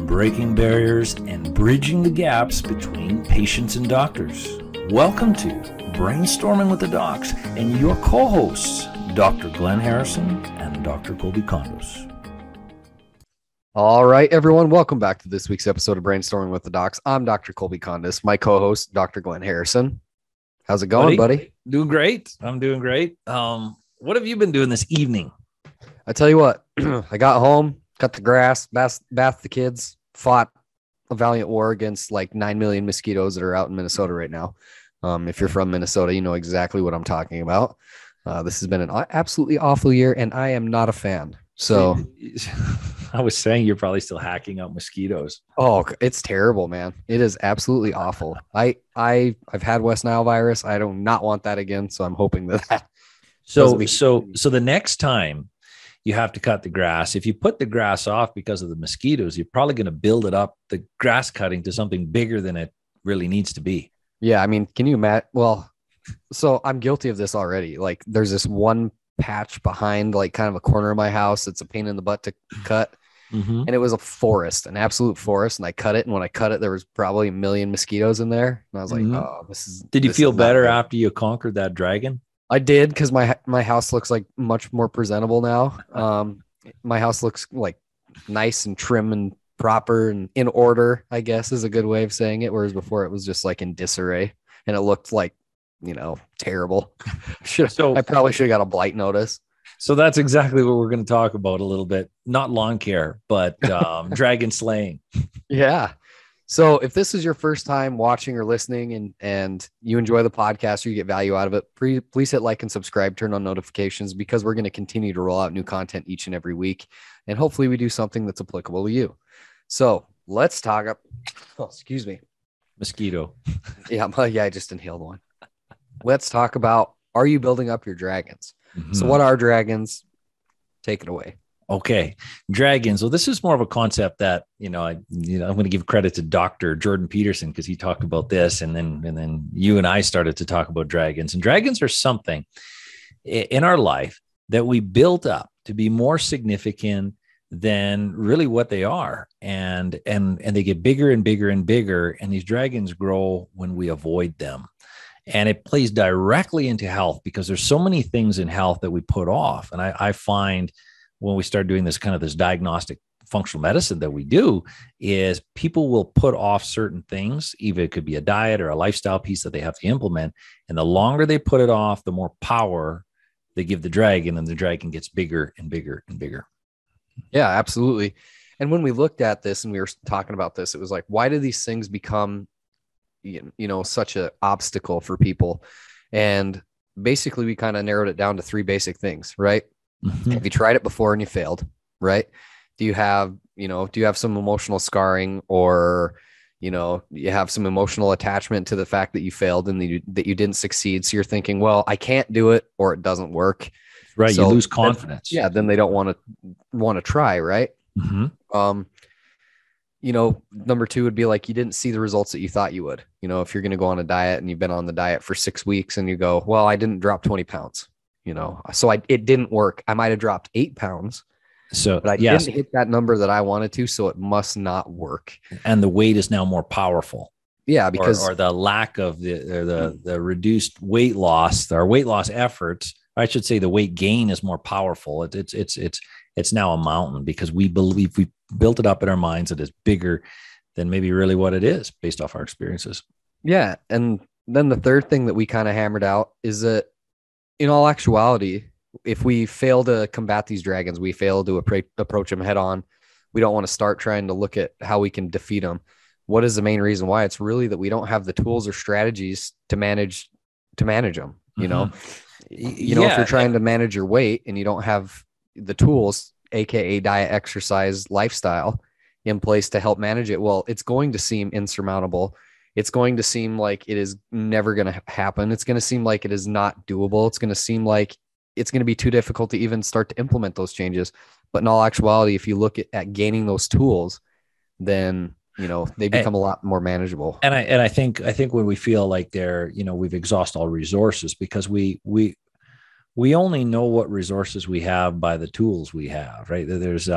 breaking barriers and bridging the gaps between patients and doctors. Welcome to Brainstorming with the Docs and your co-hosts, Dr. Glenn Harrison and Dr. Kolby Condos. All right, everyone, welcome back to this week's episode of Brainstorming with the Docs. I'm Dr. Kolby Condos, my co-host, Dr. Glenn Harrison. How's it going, buddy? Doing great. I'm doing great. What have you been doing this evening? I tell you what, I got home, cut the grass, bathed the kids, fought a valiant war against like 9 million mosquitoes that are out in Minnesota right now. If you're from Minnesota, you know exactly what I'm talking about. This has been an absolutely awful year, and I am not a fan. So I was saying you're probably still hacking out mosquitoes. Oh, it's terrible, man. It is absolutely awful. I've had West Nile virus. I do not want that again. So I'm hoping that. So the next time you have to cut the grass, if you put the grass off because of the mosquitoes, you're probably going to build it up, the grass cutting, to something bigger than it really needs to be. Yeah. I mean, can you imagine? Well, so I'm guilty of this already. Like there's this one patch behind like kind of a corner of my house. It's a pain in the butt to cut. Mm-hmm. And it was a forest, an absolute forest. And I cut it. And when I cut it, there was probably 1 million mosquitoes in there. And I was like, oh, this is. Did you feel better after you conquered that dragon? I did, because my house looks like much more presentable now. My house looks like nice and trim and proper and in order, I guess is a good way of saying it. Whereas before it was just like in disarray and it looked like, terrible. I probably should have got a blight notice. So that's exactly what we're going to talk about a little bit. Not lawn care, but dragon slaying. Yeah. So if this is your first time watching or listening and you enjoy the podcast or you get value out of it, please hit like and subscribe, turn on notifications, because we're going to continue to roll out new content each and every week. And hopefully we do something that's applicable to you. So let's talk excuse me. Mosquito. Yeah. I just inhaled one. Let's talk about, are you building up your dragons? Mm-hmm. So what are dragons? Take it away. Okay. Dragons. Well, this is more of a concept that, I'm going to give credit to Dr. Jordan Peterson, because he talked about this. And then you and I started to talk about dragons. And dragons are something in our life that we built up to be more significant than really what they are. And they get bigger and bigger and bigger. And these dragons grow when we avoid them. And it plays directly into health, because there's so many things in health that we put off. And I find when we start doing this diagnostic functional medicine that we do, is people will put off certain things. Even it could be a diet or a lifestyle piece that they have to implement. And the longer they put it off, the more power they give the dragon, and the dragon gets bigger and bigger and bigger. Yeah, absolutely. And when we looked at this and we were talking about this, it was like, why do these things become such an obstacle for people? And basically we kind of narrowed it down to 3 basic things, right? Mm-hmm. Have you tried it before and you failed, right? Do you have some emotional scarring, or, you have some emotional attachment to the fact that you failed and that you didn't succeed. So you're thinking, well, I can't do it, or it doesn't work. Right. So you lose confidence. Then they don't want to try. Right. Mm-hmm. Number 2 would be like, you didn't see the results that you thought you would. If you're going to go on a diet and you've been on the diet for 6 weeks and you go, well, I didn't drop 20 pounds, so it didn't work. I might've dropped 8 pounds. But I didn't hit that number that I wanted to. So it must not work. And the weight is now more powerful. Yeah. Because, or the lack of the reduced weight loss, our weight loss efforts, I should say the weight gain is more powerful. It's now a mountain, because we believe we built it up in our minds that it's bigger than maybe really what it is based off our experiences. Yeah. And then the third thing that we kind of hammered out is that in all actuality, if we fail to combat these dragons, we fail to approach them head on. We don't want to start trying to look at how we can defeat them. What is the main reason why? It's really that we don't have the tools or strategies to manage them. Mm-hmm. If you're trying to manage your weight and you don't have the tools, AKA diet, exercise, lifestyle in place to help manage it, well, it's going to seem insurmountable. It's going to seem like it is never going to happen. It's going to seem like it is not doable. It's going to seem like it's going to be too difficult to even start to implement those changes. But in all actuality, if you look at gaining those tools, then they become a lot more manageable. And I think when we feel like we've exhausted all resources, because we only know what resources we have by the tools we have, right? There's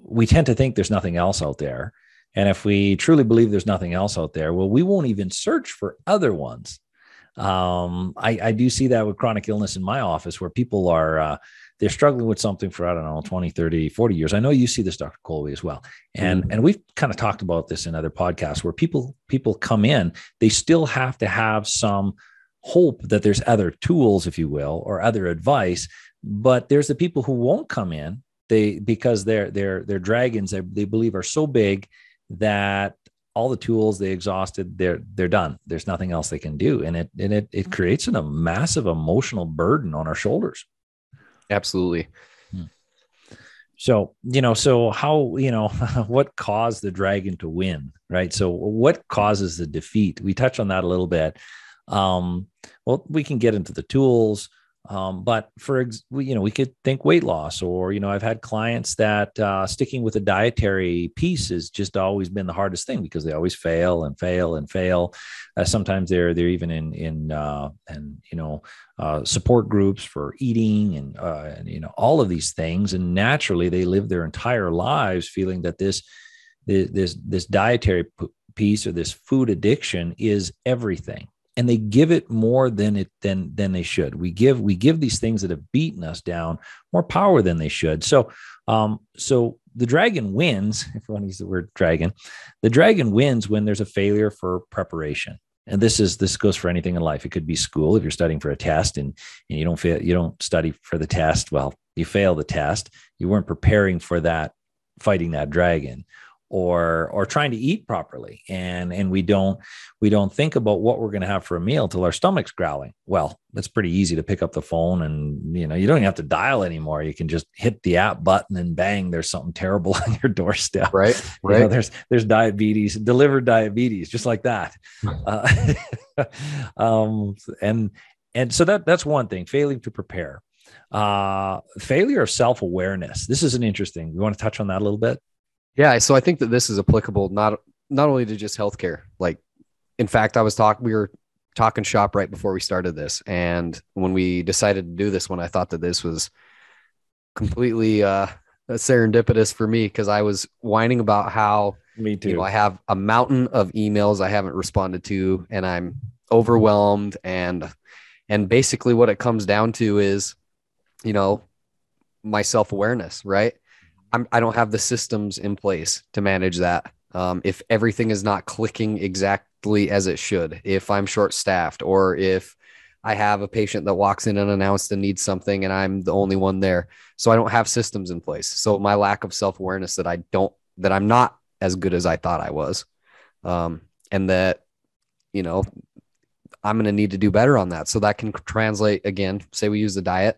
we tend to think there's nothing else out there. And if we truly believe there's nothing else out there, well, we won't even search for other ones. I do see that with chronic illness in my office, where people are, they're struggling with something for, I don't know, 20, 30, 40 years. I know you see this, Dr. Kolby, as well. And, and we've kind of talked about this in other podcasts, where people come in, they still have to have some hope that there's other tools, if you will, or other advice. But there's the people who won't come in, because their dragons, they believe, are so big that all the tools they exhausted, they're done. There's nothing else they can do. And it creates a massive emotional burden on our shoulders. Absolutely. So, how, what caused the dragon to win, right? So what causes the defeat? We touched on that a little bit. Well, we can get into the tools. But we could think weight loss, or, I've had clients that sticking with a dietary piece has just always been the hardest thing, because they always fail and fail and fail. Sometimes they're even in support groups for eating and all of these things. And naturally they live their entire lives feeling that this dietary piece, or this food addiction, is everything. And they give it more than they should. We give these things that have beaten us down more power than they should. So the dragon wins, if you want to use the word dragon. The dragon wins when there's a failure for preparation. And this goes for anything in life. It could be school. If you're studying for a test and you don't study for the test, well, you fail the test. You weren't preparing for that, fighting that dragon. Or trying to eat properly, and we don't think about what we're going to have for a meal till our stomach's growling. Well, it's pretty easy to pick up the phone, and you don't even have to dial anymore. You can just hit the app button, and bang, there's something terrible on your doorstep. Right. There's diabetes, delivered diabetes, just like that. And so that's one thing. Failing to prepare, failure of self-awareness. This is an interesting. You want to touch on that a little bit? Yeah, so I think that this is applicable not only to just healthcare. Like, in fact, we were talking shop right before we started this, and when we decided to do this one, I thought that this was completely serendipitous for me, because I was whining about how me too. I have a mountain of emails I haven't responded to, and I'm overwhelmed, and basically what it comes down to is, my self-awareness, right? I don't have the systems in place to manage that. If everything is not clicking exactly as it should, if I'm short-staffed, or if I have a patient that walks in unannounced and needs something and I'm the only one there. So I don't have systems in place. So my lack of self-awareness that I'm not as good as I thought I was. And that, I'm going to need to do better on that. So that can translate, again, say we use the diet,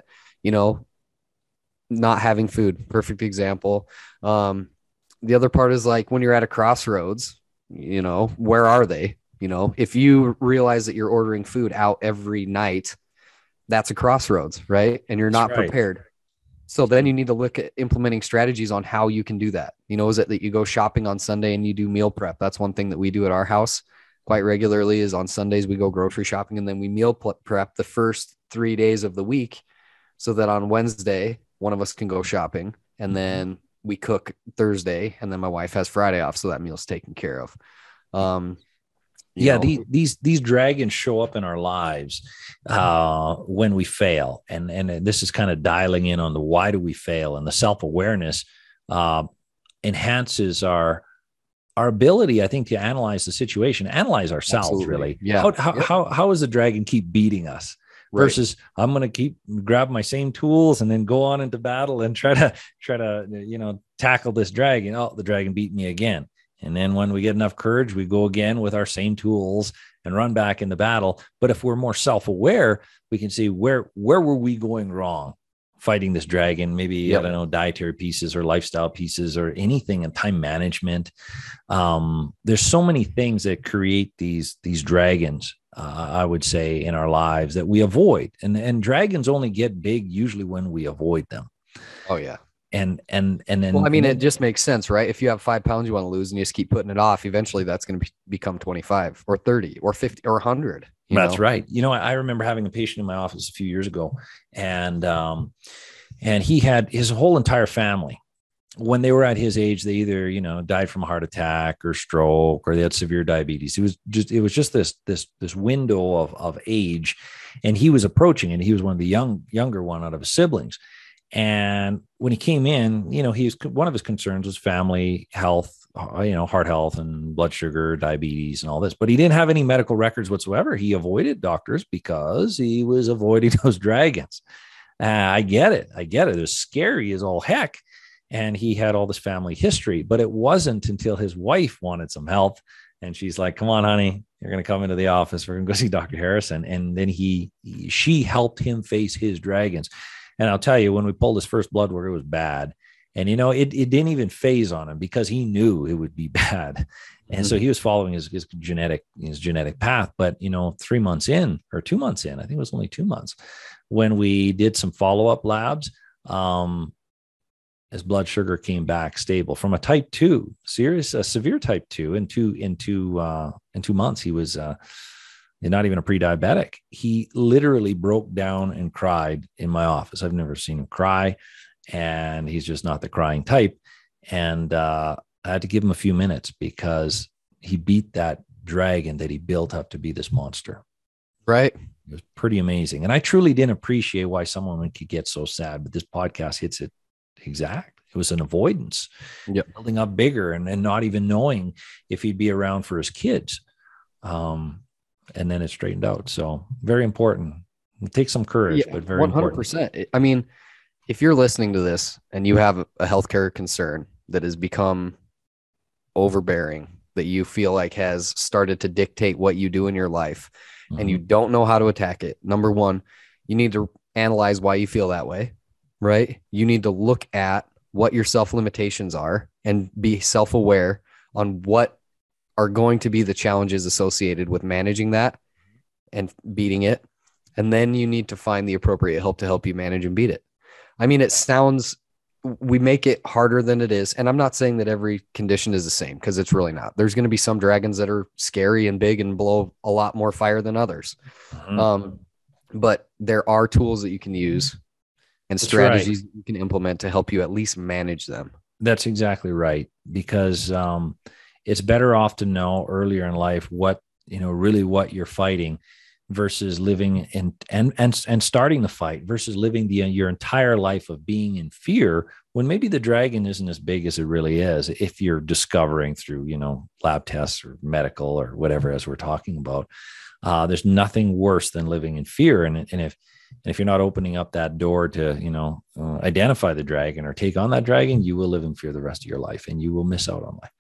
not having food, perfect example. The other part is like when you're at a crossroads, where are they? If you realize that you're ordering food out every night, that's a crossroads, right? And you're not prepared. So then you need to look at implementing strategies on how you can do that. Is it that you go shopping on Sunday and you do meal prep? That's one thing that we do at our house quite regularly, is on Sundays we go grocery shopping, and then we meal prep the first 3 days of the week, so that on Wednesday, one of us can go shopping, and then we cook Thursday, and then my wife has Friday off, so that meal's taken care of. These dragons show up in our lives when we fail, and this is kind of dialing in on the why do we fail, and the self-awareness enhances our ability, I think, to analyze the situation, analyze ourselves. Absolutely. Really. Yeah. How does the dragon keep beating us? Versus I'm going to keep grab my same tools and then go on into battle and try to tackle this dragon. Oh, the dragon beat me again. And then when we get enough courage, we go again with our same tools and run back into battle. But if we're more self-aware, we can see where were we going wrong fighting this dragon? Maybe, I don't know, dietary pieces or lifestyle pieces or anything, and time management. There's so many things that create these dragons. I would say, in our lives that we avoid, and dragons only get big usually when we avoid them. Oh yeah. And then, well, I mean, it just makes sense, right? If you have 5 pounds you want to lose and you just keep putting it off, eventually that's going to become 25 or 30 or 50 or 100. That's right. I remember having a patient in my office a few years ago, and he had his whole entire family when they were at his age, they either, died from a heart attack or stroke, or they had severe diabetes. It was just this window of age, and he was approaching, and he was one of the younger one out of his siblings. And when he came in, one of his concerns was family health, heart health and blood sugar, diabetes and all this, but he didn't have any medical records whatsoever. He avoided doctors because he was avoiding those dragons. I get it. It was scary as all heck. And he had all this family history, but it wasn't until his wife wanted some help. And she's like, come on, honey, you're going to come into the office. We're going to go see Dr. Harrison. And then she helped him face his dragons. And I'll tell you, when we pulled his first blood work, it was bad. And, it didn't even phase on him because he knew it would be bad. And so he was following his genetic path. But, 3 months in, or 2 months in, I think it was only 2 months, when we did some follow-up labs, his blood sugar came back stable from a type 2, severe type 2. In 2 months, he was not even a pre-diabetic. He literally broke down and cried in my office. I've never seen him cry, and he's just not the crying type. And I had to give him a few minutes because he beat that dragon that he built up to be this monster. Right. It was pretty amazing. And I truly didn't appreciate why someone could get so sad, but this podcast hits it exact. It was an avoidance, building up bigger and not even knowing if he'd be around for his kids. And then it straightened out. So very important. It takes some courage, but very 100%. Important. I mean, if you're listening to this and you have a healthcare concern that has become overbearing, that you feel like has started to dictate what you do in your life, and you don't know how to attack it, number one, you need to analyze why you feel that way, right? You need to look at what your self-limitations are and be self-aware on what are going to be the challenges associated with managing that and beating it. And then you need to find the appropriate help to help you manage and beat it. I mean, we make it harder than it is. And I'm not saying that every condition is the same, because it's really not. There's going to be some dragons that are scary and big and blow a lot more fire than others. But there are tools that you can use and strategies that you can implement to help you at least manage them. That's exactly right. Because it's better off to know earlier in life what you're fighting, versus living and starting the fight, versus living your entire life of being in fear when maybe the dragon isn't as big as it really is. If you're discovering through, lab tests or medical or whatever, as we're talking about, there's nothing worse than living in fear. And if you're not opening up that door to, identify the dragon or take on that dragon, you will live in fear the rest of your life, and you will miss out on life.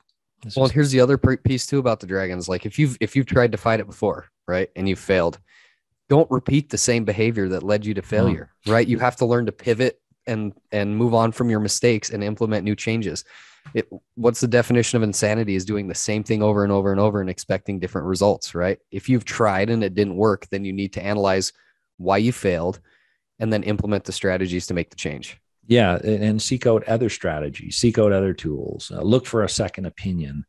Well, here's the other piece too about the dragons. Like if you've tried to fight it before, right, and you failed, don't repeat the same behavior that led you to failure, right? You have to learn to pivot and move on from your mistakes and implement new changes. What's the definition of insanity? Is doing the same thing over and over and over and expecting different results, right? If you've tried and it didn't work, then you need to analyze why you failed and then implement the strategies to make the change. Yeah. And seek out other strategies, seek out other tools, look for a second opinion,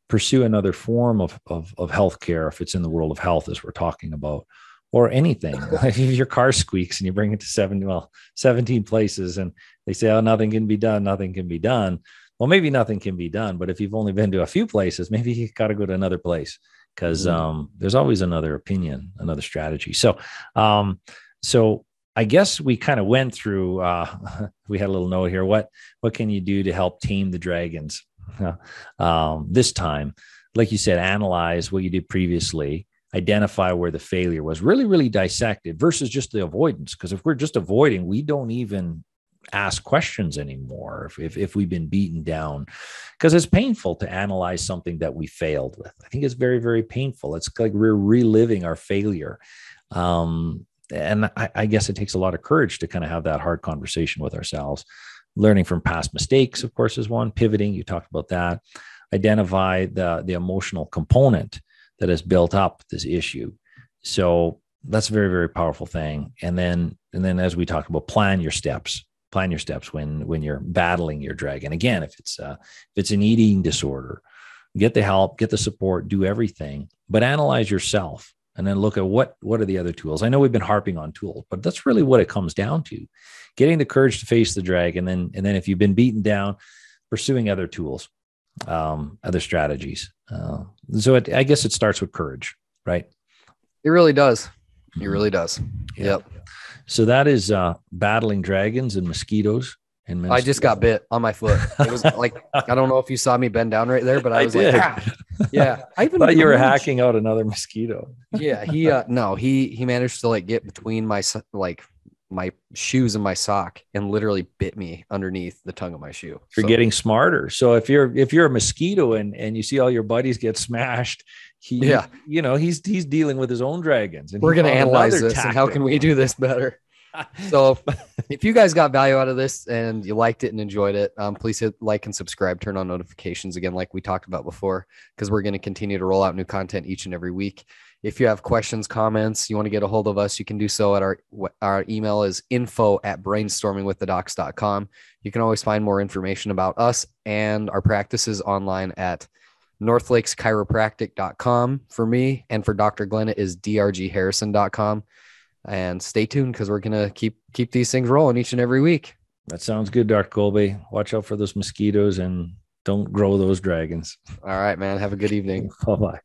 pursue another form of healthcare. If it's in the world of health, as we're talking about, or anything. If your car squeaks and you bring it to 17 places and they say, oh, nothing can be done. Well, maybe nothing can be done, but if you've only been to a few places, maybe you got to go to another place, because there's always another opinion, another strategy. So I guess we kind of went through, we had a little note here. What can you do to help tame the dragons this time? Like you said, analyze what you did previously, identify where the failure was, really, really dissect it versus just the avoidance. Because if we're just avoiding, we don't even ask questions anymore if we've been beaten down, because it's painful to analyze something that we failed with. I think it's very, very painful. It's like we're reliving our failure. And I guess it takes a lot of courage to kind of have that hard conversation with ourselves. Learning from past mistakes, of course, is one. Pivoting, you talked about that. Identify the emotional component that has built up this issue. So that's a very, very powerful thing. And then as we talked about, plan your steps when you're battling your dragon. Again, if it's an eating disorder, get the help, get the support, do everything, but analyze yourself. And then look at what are the other tools. I know we've been harping on tools, but that's really what it comes down to. Getting the courage to face the dragon. And then if you've been beaten down, pursuing other tools, other strategies. I guess it starts with courage, right? It really does. It really does. Yeah. Yep. So that is battling dragons and mosquitoes. And I just got bit on my foot. It was like, I don't know if you saw me bend down right there, but I was like, yeah. I even thought you were hacking out another mosquito. Yeah. He managed to like get between my shoes and my sock and literally bit me underneath the tongue of my shoe. You're getting smarter. So if you're a mosquito and you see all your buddies get smashed, he's dealing with his own dragons. And we're going to analyze this and how can we do this better? So if you guys got value out of this and you liked it and enjoyed it, please hit like and subscribe, turn on notifications again, like we talked about before, because we're going to continue to roll out new content each and every week. If you have questions, comments, you want to get a hold of us, you can do so at our email is info@brainstormingwiththedocs.com. You can always find more information about us and our practices online at northlakescheropractic.com for me, and for Dr. Glenn it is drgharrison.com. And stay tuned because we're going to keep these things rolling each and every week. That sounds good, Dr. Kolby. Watch out for those mosquitoes and don't grow those dragons. All right, man. Have a good evening. Bye-bye.